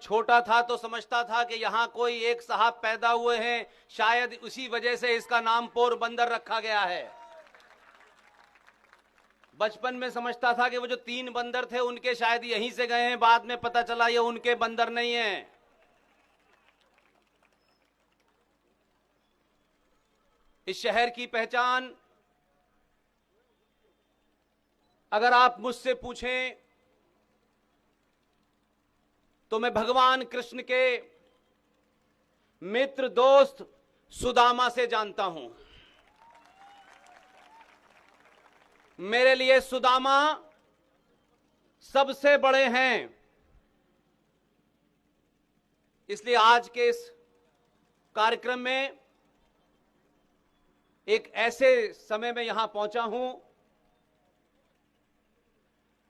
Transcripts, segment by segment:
छोटा था तो समझता था कि यहां कोई एक साहब पैदा हुए हैं, शायद उसी वजह से इसका नाम पोरबंदर रखा गया है। बचपन में समझता था कि वो जो 3 बंदर थे उनके शायद यहीं से गए हैं, बाद में पता चला ये उनके बंदर नहीं हैं। इस शहर की पहचान अगर आप मुझसे पूछें तो मैं भगवान कृष्ण के मित्र दोस्त सुदामा से जानता हूं। मेरे लिए सुदामा सबसे बड़े हैं। इसलिए आज के इस कार्यक्रम में एक ऐसे समय में यहां पहुंचा हूं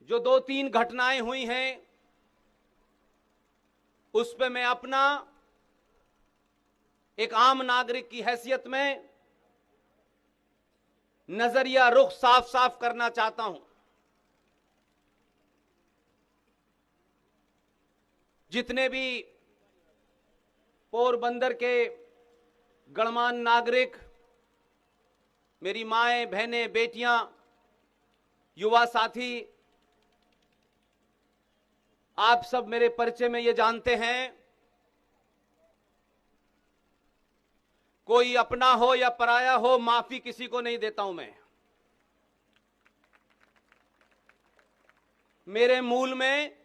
जो 2-3 घटनाएं हुई हैं, उस पे मैं अपना एक आम नागरिक की हैसियत में नजरिया रुख साफ साफ करना चाहता हूं। जितने भी पोरबंदर के गणमान्य नागरिक, मेरी माएं, बहनें, बेटियां, युवा साथी, आप सब मेरे परिचय में ये जानते हैं, कोई अपना हो या पराया हो, माफी किसी को नहीं देता हूं मैं। मेरे मूल में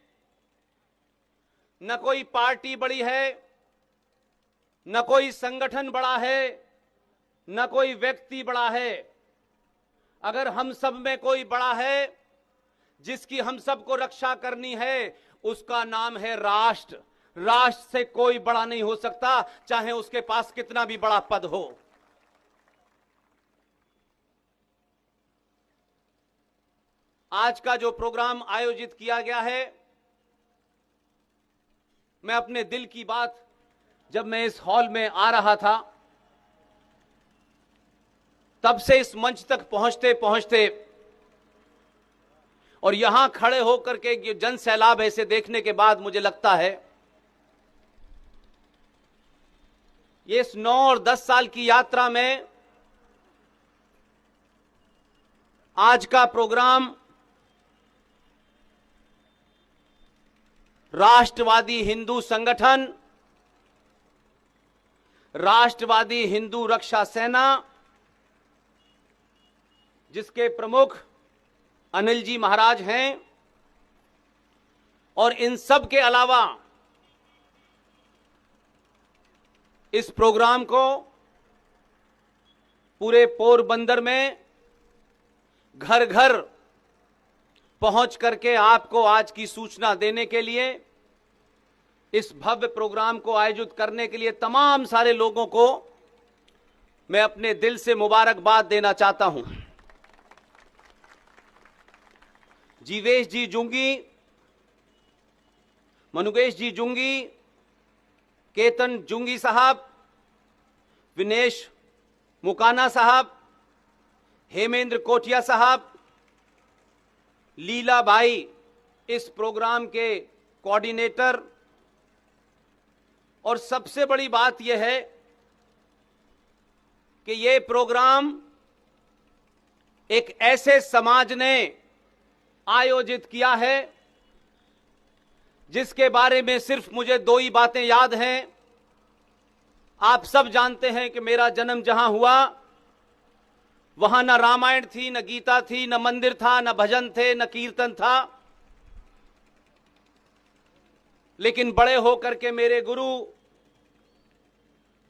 न कोई पार्टी बड़ी है, न कोई संगठन बड़ा है, न कोई व्यक्ति बड़ा है। अगर हम सब में कोई बड़ा है जिसकी हम सबको रक्षा करनी है, उसका नाम है राष्ट्र। राष्ट्र से कोई बड़ा नहीं हो सकता, चाहे उसके पास कितना भी बड़ा पद हो। आज का जो प्रोग्राम आयोजित किया गया है, मैं अपने दिल की बात जब मैं इस हॉल में आ रहा था, तब से इस मंच तक पहुंचते पहुंचते और यहां खड़े होकर के जन सैलाब ऐसे देखने के बाद मुझे लगता है ये इस 9 और 10 साल की यात्रा में आज का प्रोग्राम राष्ट्रवादी हिंदू संगठन, राष्ट्रवादी हिंदू रक्षा सेना, जिसके प्रमुख अनिल जी महाराज हैं, और इन सब के अलावा इस प्रोग्राम को पूरे पोरबंदर में घर घर पहुंच करके आपको आज की सूचना देने के लिए, इस भव्य प्रोग्राम को आयोजित करने के लिए तमाम सारे लोगों को मैं अपने दिल से मुबारकबाद देना चाहता हूं। जीवेश जी जुंगी, मनुगेश जी जुंगी, केतन जुंगी साहब, विनेश मुकाना साहब, हेमेंद्र कोटिया साहब, लीला भाई इस प्रोग्राम के कोऑर्डिनेटर, और सबसे बड़ी बात यह है कि यह प्रोग्राम एक ऐसे समाज ने आयोजित किया है जिसके बारे में सिर्फ मुझे 2 ही बातें याद हैं। आप सब जानते हैं कि मेरा जन्म जहां हुआ वहां न रामायण थी, न गीता थी, न मंदिर था, न भजन थे, न कीर्तन था। लेकिन बड़े होकर के मेरे गुरु,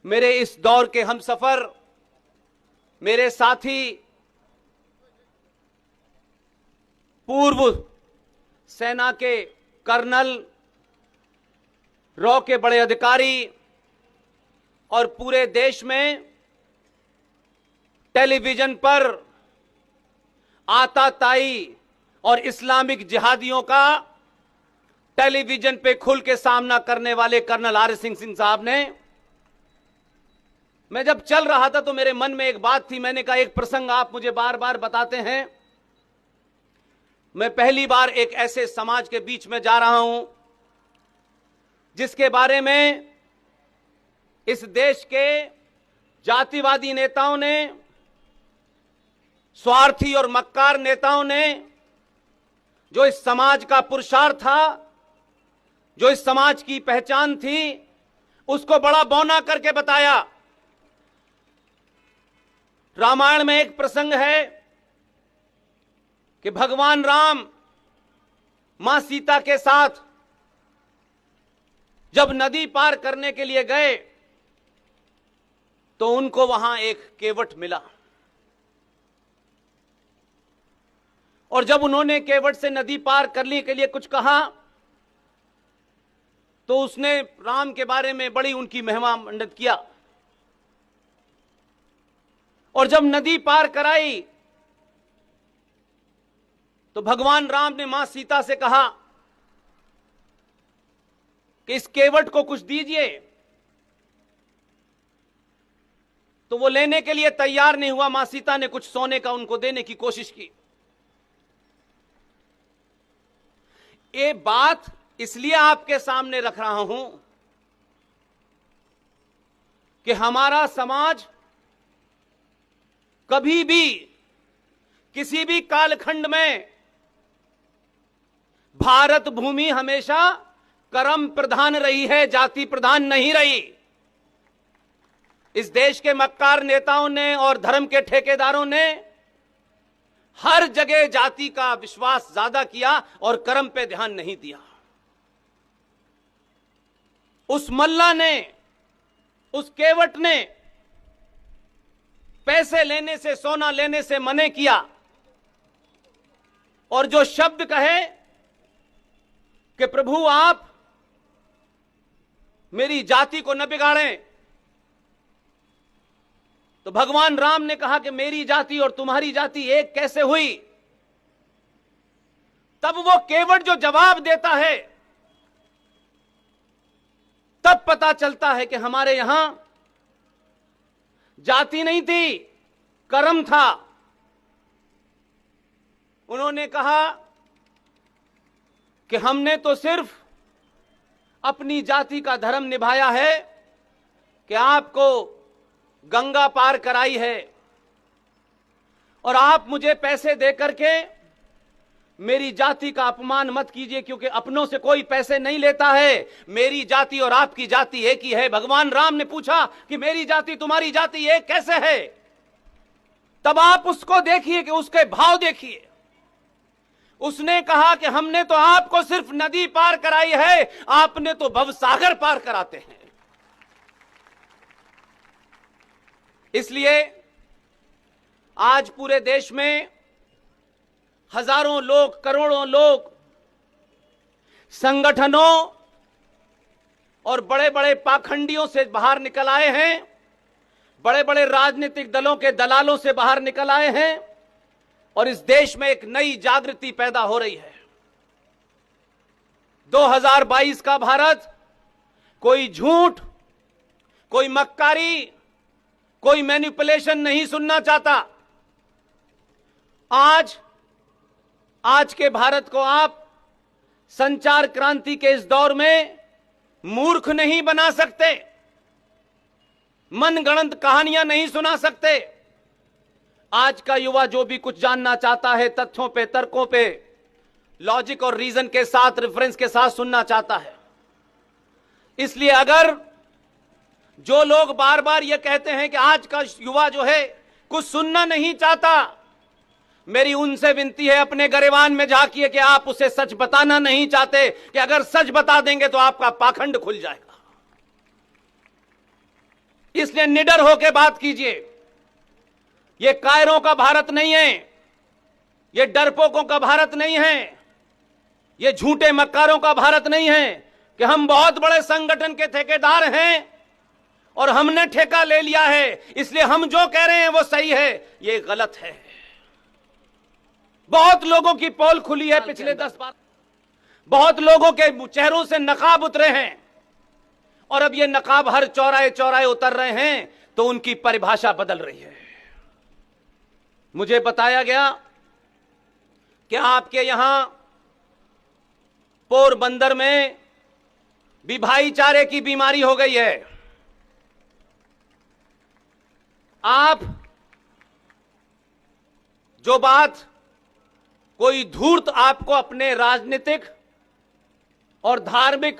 मेरे इस दौर के हमसफर, मेरे साथी, पूर्व सेना के कर्नल, रॉ के बड़े अधिकारी, और पूरे देश में टेलीविजन पर आताताई और इस्लामिक जिहादियों का टेलीविजन पे खुल के सामना करने वाले कर्नल आर सिंह साहब ने, मैं जब चल रहा था तो मेरे मन में एक बात थी। मैंने कहा एक प्रसंग आप मुझे बार बार बताते हैं, मैं पहली बार एक ऐसे समाज के बीच में जा रहा हूं जिसके बारे में इस देश के जातिवादी नेताओं ने, स्वार्थी और मक्कार नेताओं ने, जो इस समाज का पुरुषार्थ था, जो इस समाज की पहचान थी, उसको बड़ा बौना करके बताया। रामायण में एक प्रसंग है कि भगवान राम मां सीता के साथ जब नदी पार करने के लिए गए तो उनको वहां एक केवट मिला, और जब उन्होंने केवट से नदी पार करने के लिए कुछ कहा तो उसने राम के बारे में बड़ी उनकी महिमा मंडित किया, और जब नदी पार कराई तो भगवान राम ने मां सीता से कहा कि इस केवट को कुछ दीजिए, तो वो लेने के लिए तैयार नहीं हुआ। मां सीता ने कुछ सोने का उनको देने की कोशिश की। ये बात इसलिए आपके सामने रख रहा हूं कि हमारा समाज कभी भी किसी भी कालखंड में, भारत भूमि हमेशा कर्म प्रधान रही है, जाति प्रधान नहीं रही। इस देश के मक्कार नेताओं ने और धर्म के ठेकेदारों ने हर जगह जाति का विश्वास ज्यादा किया और कर्म पे ध्यान नहीं दिया। उस मल्ला ने, उस केवट ने पैसे लेने से, सोना लेने से मने किया, और जो शब्द कहे कि प्रभु आप मेरी जाति को न बिगाड़ें, तो भगवान राम ने कहा कि मेरी जाति और तुम्हारी जाति एक कैसे हुई? तब वो केवट जो जवाब देता है, तब पता चलता है कि हमारे यहां जाति नहीं थी, कर्म था। उन्होंने कहा कि हमने तो सिर्फ अपनी जाति का धर्म निभाया है कि आपको गंगा पार कराई है, और आप मुझे पैसे दे करके मेरी जाति का अपमान मत कीजिए, क्योंकि अपनों से कोई पैसे नहीं लेता है। मेरी जाति और आपकी जाति एक ही है। भगवान राम ने पूछा कि मेरी जाति तुम्हारी जाति एक कैसे है? तब आप उसको देखिए कि उसके भाव देखिए। उसने कहा कि हमने तो आपको सिर्फ नदी पार कराई है, आपने तो भवसागर पार कराते हैं। इसलिए आज पूरे देश में हजारों लोग, करोड़ों लोग संगठनों और बड़े बड़े पाखंडियों से बाहर निकल आए हैं, बड़े बड़े राजनीतिक दलों के दलालों से बाहर निकल आए हैं, और इस देश में एक नई जागृति पैदा हो रही है। 2022 का भारत कोई झूठ, कोई मक्कारी, कोई मैनिपुलेशन नहीं सुनना चाहता। आज के भारत को आप संचार क्रांति के इस दौर में मूर्ख नहीं बना सकते, मनगढ़ंत कहानियां नहीं सुना सकते। आज का युवा जो भी कुछ जानना चाहता है, तथ्यों पे, तर्कों पे, लॉजिक और रीजन के साथ, रेफरेंस के साथ सुनना चाहता है। इसलिए अगर जो लोग बार बार ये कहते हैं कि आज का युवा जो है कुछ सुनना नहीं चाहता, मेरी उनसे विनती है, अपने गरिबान में झांकिए कि आप उसे सच बताना नहीं चाहते, कि अगर सच बता देंगे तो आपका पाखंड खुल जाएगा। इसलिए निडर होकर बात कीजिए। ये कायरों का भारत नहीं है, ये डरपोकों का भारत नहीं है, ये झूठे मक्कारों का भारत नहीं है कि हम बहुत बड़े संगठन के ठेकेदार हैं और हमने ठेका ले लिया है, इसलिए हम जो कह रहे हैं वो सही है। ये गलत है। बहुत लोगों की पोल खुली है पिछले 10 बार, बहुत लोगों के चेहरों से नकाब उतरे हैं, और अब ये नकाब हर चौराहे चौराहे उतर रहे हैं, तो उनकी परिभाषा बदल रही है। मुझे बताया गया कि आपके यहां पोरबंदर में भी भाईचारे की बीमारी हो गई है। आप जो बात कोई धूर्त आपको अपने राजनीतिक और धार्मिक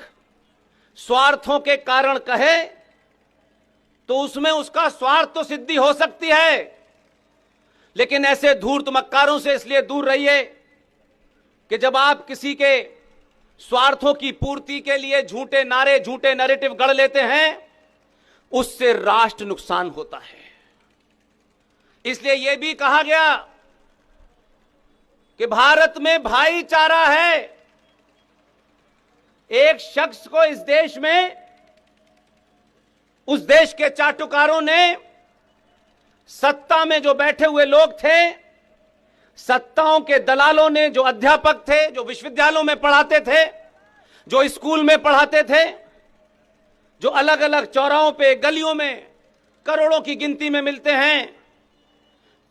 स्वार्थों के कारण कहे तो उसमें उसका स्वार्थ तो सिद्धि हो सकती है, लेकिन ऐसे धूर्त मक्कारों से इसलिए दूर रहिए कि जब आप किसी के स्वार्थों की पूर्ति के लिए झूठे नारे, झूठे नैरेटिव गढ़ लेते हैं, उससे राष्ट्र नुकसान होता है। इसलिए यह भी कहा गया कि भारत में भाईचारा है। एक शख्स को इस देश में, उस देश के चाटुकारों ने, सत्ता में जो बैठे हुए लोग थे, सत्ताओं के दलालों ने, जो अध्यापक थे, जो विश्वविद्यालयों में पढ़ाते थे, जो स्कूल में पढ़ाते थे, जो अलग अलग चौराहों पे, गलियों में करोड़ों की गिनती में मिलते हैं,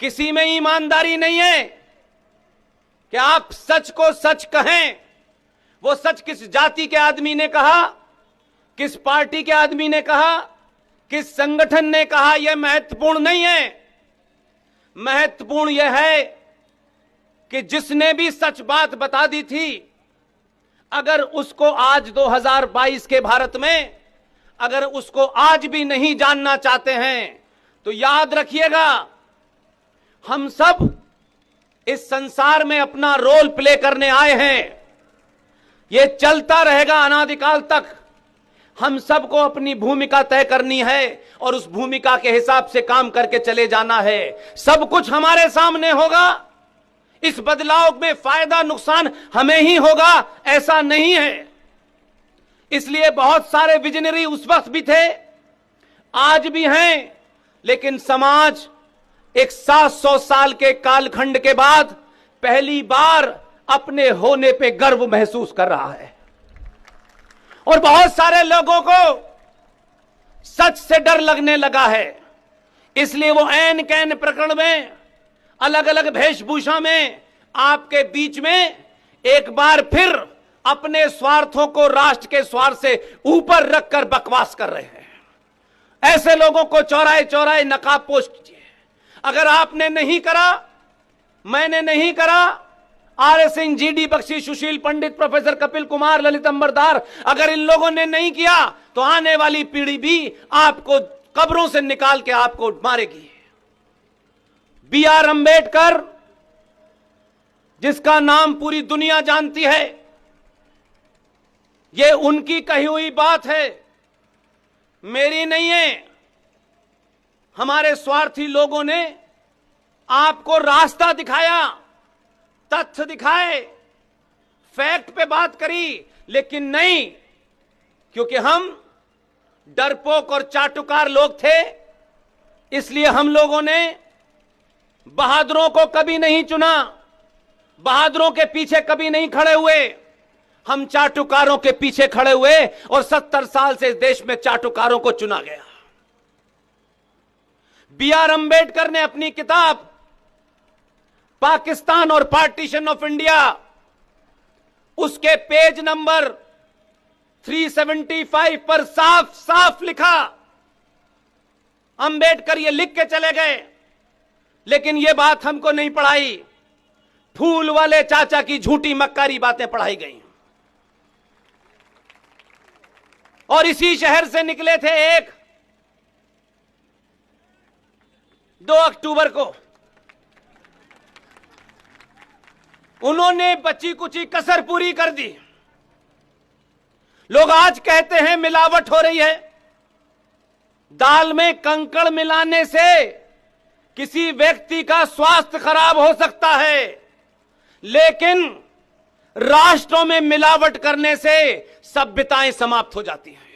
किसी में ईमानदारी नहीं है कि आप सच को सच कहें। वो सच किस जाति के आदमी ने कहा, किस पार्टी के आदमी ने कहा, किस संगठन ने कहा, यह महत्वपूर्ण नहीं है। महत्वपूर्ण यह है कि जिसने भी सच बात बता दी थी, अगर उसको आज 2022 के भारत में अगर उसको आज भी नहीं जानना चाहते हैं तो याद रखिएगा, हम सब इस संसार में अपना रोल प्ले करने आए हैं। यह चलता रहेगा अनादिकाल तक। हम सबको अपनी भूमिका तय करनी है और उस भूमिका के हिसाब से काम करके चले जाना है। सब कुछ हमारे सामने होगा। इस बदलाव में फायदा नुकसान हमें ही होगा, ऐसा नहीं है। इसलिए बहुत सारे विजनरी उस वक्त भी थे, आज भी हैं, लेकिन समाज एक 700 साल के कालखंड के बाद पहली बार अपने होने पे गर्व महसूस कर रहा है। और बहुत सारे लोगों को सच से डर लगने लगा है। इसलिए वो ऐन कैन प्रकरण में, अलग अलग वेशभूषा में आपके बीच में एक बार फिर अपने स्वार्थों को राष्ट्र के स्वार्थ से ऊपर रखकर बकवास कर रहे हैं। ऐसे लोगों को चौराहे चौराहे नकाबपोश कीजिए। अगर आपने नहीं करा, मैंने नहीं करा, आर.एस. सिंह, जी.डी. बख्शी, सुशील पंडित, प्रोफेसर कपिल कुमार, ललित अंबरदार, अगर इन लोगों ने नहीं किया तो आने वाली पीढ़ी भी आपको कब्रों से निकाल के आपको मारेगी। बी.आर. अंबेडकर, जिसका नाम पूरी दुनिया जानती है, यह उनकी कही हुई बात है, मेरी नहीं है। हमारे स्वार्थी लोगों ने आपको रास्ता दिखाया, तथ्य दिखाए, फैक्ट पे बात करी, लेकिन नहीं, क्योंकि हम डरपोक और चाटुकार लोग थे, इसलिए हम लोगों ने बहादुरों को कभी नहीं चुना, बहादुरों के पीछे कभी नहीं खड़े हुए। हम चाटुकारों के पीछे खड़े हुए और 70 साल से इस देश में चाटुकारों को चुना गया। बी.आर. अंबेडकर ने अपनी किताब पाकिस्तान और पार्टीशन ऑफ इंडिया, उसके पेज नंबर 375 पर साफ साफ लिखा। अंबेडकर ये लिख के चले गए, लेकिन ये बात हमको नहीं पढ़ाई। फूल वाले चाचा की झूठी मक्कारी बातें पढ़ाई गई। और इसी शहर से निकले थे एक 2 अक्टूबर को। उन्होंने बची कुची कसर पूरी कर दी। लोग आज कहते हैं मिलावट हो रही है। दाल में कंकड़ मिलाने से किसी व्यक्ति का स्वास्थ्य खराब हो सकता है, लेकिन राष्ट्रों में मिलावट करने से सभ्यताएं समाप्त हो जाती हैं।